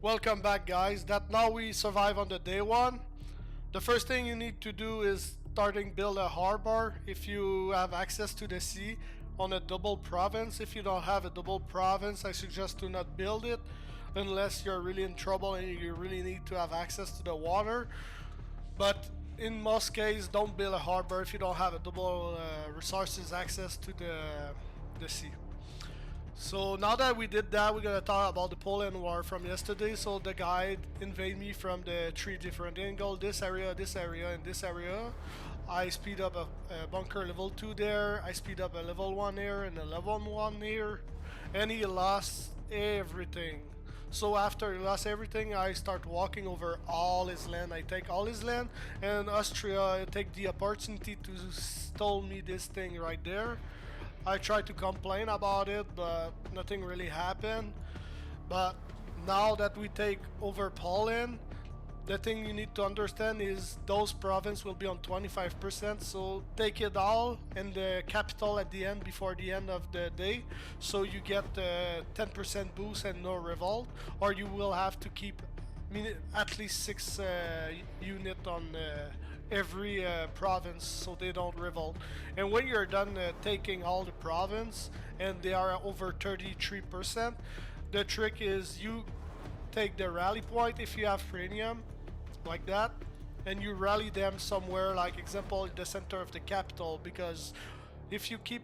Welcome back, guys. That now we survive on the day one. The first thing you need to do is starting build a harbor if you have access to the sea on a double province. If you don't have a double province, I suggest to not build it unless you're really in trouble and you really need to have access to the water. But in most cases, don't build a harbor if you don't have a double resources access to the sea. So now that we did that, we're gonna talk about the Poland war from yesterday. So the guy invaded me from the 3 different angles, this area, and this area. I speed up a bunker level 2 there, I speed up a level 1 here and a level 1 here, and he lost everything. So after he lost everything, I start walking over all his land. I take all his land, and Austria take the opportunity to stole me this thing right there. I tried to complain about it, but nothing really happened. But now that we take over Poland, the thing you need to understand is those provinces will be on 25%, so take it all and the capital at the end before the end of the day, so you get a 10% boost and no revolt, or you will have to keep at least 6 units on every province so they don't revolt. And when you're done taking all the province and they are over 33%, the trick is you take the rally point if you have premium like that, and you rally them somewhere, like example the center of the capital, because if you keep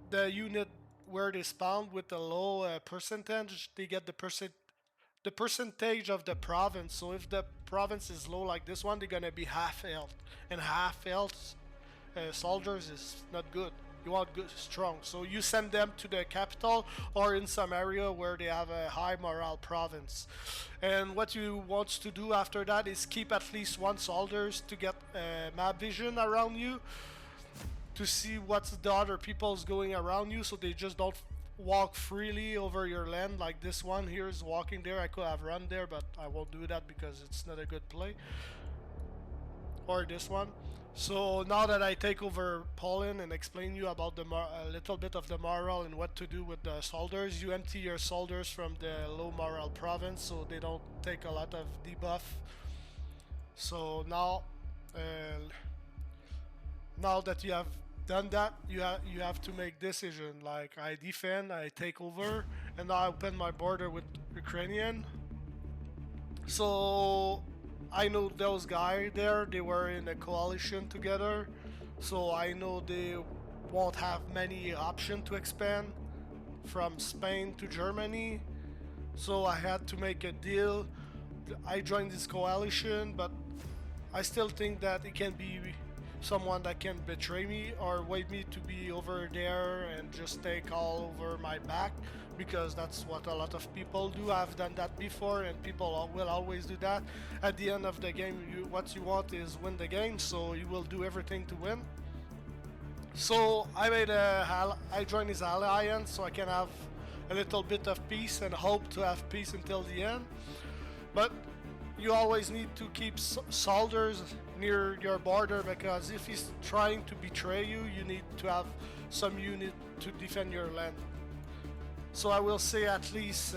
the unit where they spawn with a low percentage, they get the percentage of the province. So if the province is low like this one, they're gonna be half health, and half health soldiers is not good. You want good strong, so you send them to the capital or in some area where they have a high morale province. And what you want to do after that is keep at least 1 soldiers to get map vision around you, to see what's the other people's going around you, so they just don't walk freely over your land. Like this one here is walking there. I could have run there, but I won't do that because it's not a good play. Or this one. So now that I take over Poland and explain you about a little bit of the morale and what to do with the soldiers, you empty your soldiers from the low morale province so they don't take a lot of debuff. So now that you have done that, you have to make decision. Like I defend, I take over, and now I open my border with Ukrainian. So I know those guys there, they were in a coalition together, so I know they won't have many options to expand from Spain to Germany. So I had to make a deal. I joined this coalition, but I still think that it can be someone that can betray me or wait me to be over there and just take all over my back, because that's what a lot of people do. I've done that before, and people will always do that. At the end of the game, what you want is win the game, so you will do everything to win. So I joined his alliance so I can have a little bit of peace and hope to have peace until the end. But you always need to keep soldiers near your border, because if he's trying to betray you, you need to have some unit to defend your land. So I will say at least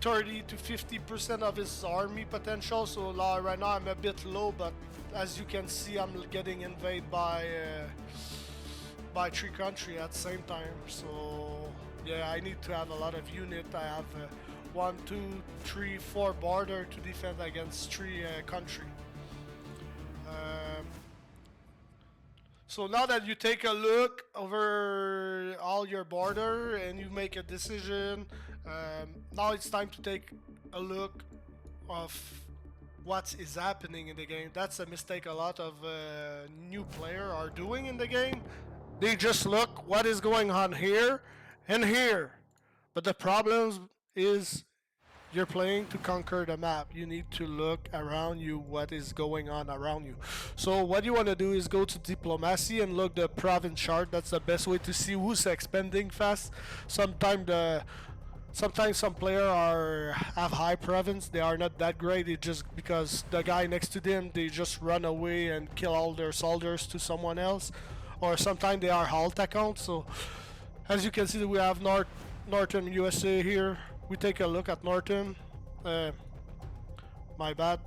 30 to 50% of his army potential. So right now I'm a bit low, but as you can see, I'm getting invaded by 3 countries at the same time. So yeah, I need to have a lot of unit. I have 1, 2, 3, 4 border to defend against 3 country. So now that you take a look over all your border and you make a decision, now it's time to take a look of what is happening in the game. That's a mistake a lot of new players are doing in the game. They just look what is going on here and here. But the problem is you're playing to conquer the map. You need to look around you what is going on around you. So what you want to do is go to diplomacy and look the province chart. That's the best way to see who's expanding fast. Sometimes some players have high province. They are not that great. It's just because the guy next to them, they just run away and kill all their soldiers to someone else. Or sometimes they are halt accounts. So as you can see, we have northern USA here. we take a look at Norton. Uh, my bad.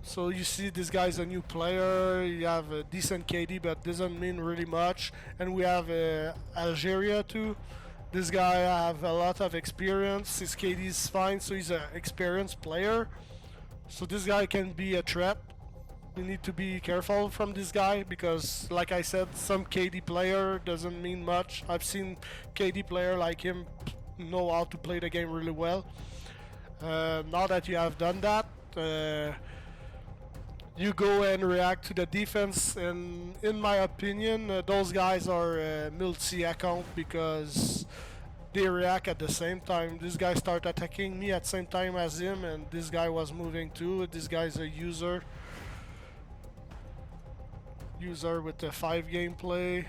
So you see this guy's a new player, you have a decent KD but doesn't mean really much. And we have Algeria too. This guy have a lot of experience, his KD is fine, so he's an experienced player. So this guy can be a threat. You need to be careful from this guy because, like I said, some KD player doesn't mean much. I've seen KD player like him know how to play the game really well. Now that you have done that, you go and react to the defense, and in my opinion, those guys are multi-account because they react at the same time. This guy start attacking me at the same time as him, and this guy was moving too. This guy's a user with the 5 gameplay.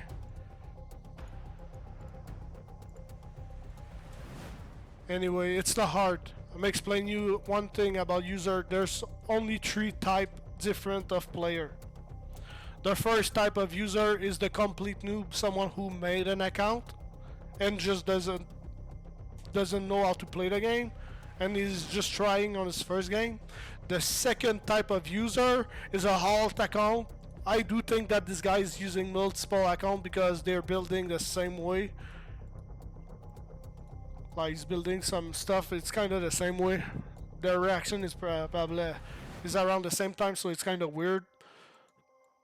Anyway, it's not hard. I'm explaining you one thing about user. There's only 3 type different of player. The first type of user is the complete noob, someone who made an account and just doesn't know how to play the game and is just trying on his first game. The second type of user is a alt account. I do think that this guy is using multiple accounts because they're building the same way. Like he's building some stuff, it's kind of the same way. Their reaction is probably is around the same time, so it's kind of weird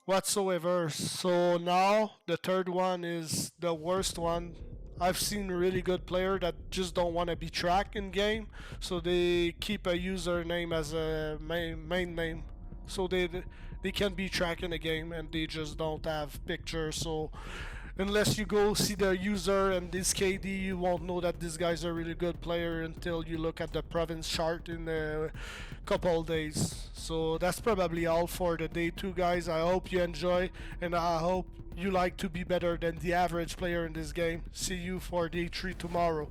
whatsoever. So now the third one is the worst one. I've seen really good player that just don't want to be tracked in game, so they keep a username as a main name, so they can be tracked in the game and they just don't have pictures. So unless you go see the user and this KD, you won't know that this guy's a really good player until you look at the province chart in a couple days. So that's probably all for the day 2, guys. I hope you enjoy, and I hope you like to be better than the average player in this game. See you for day 3 tomorrow.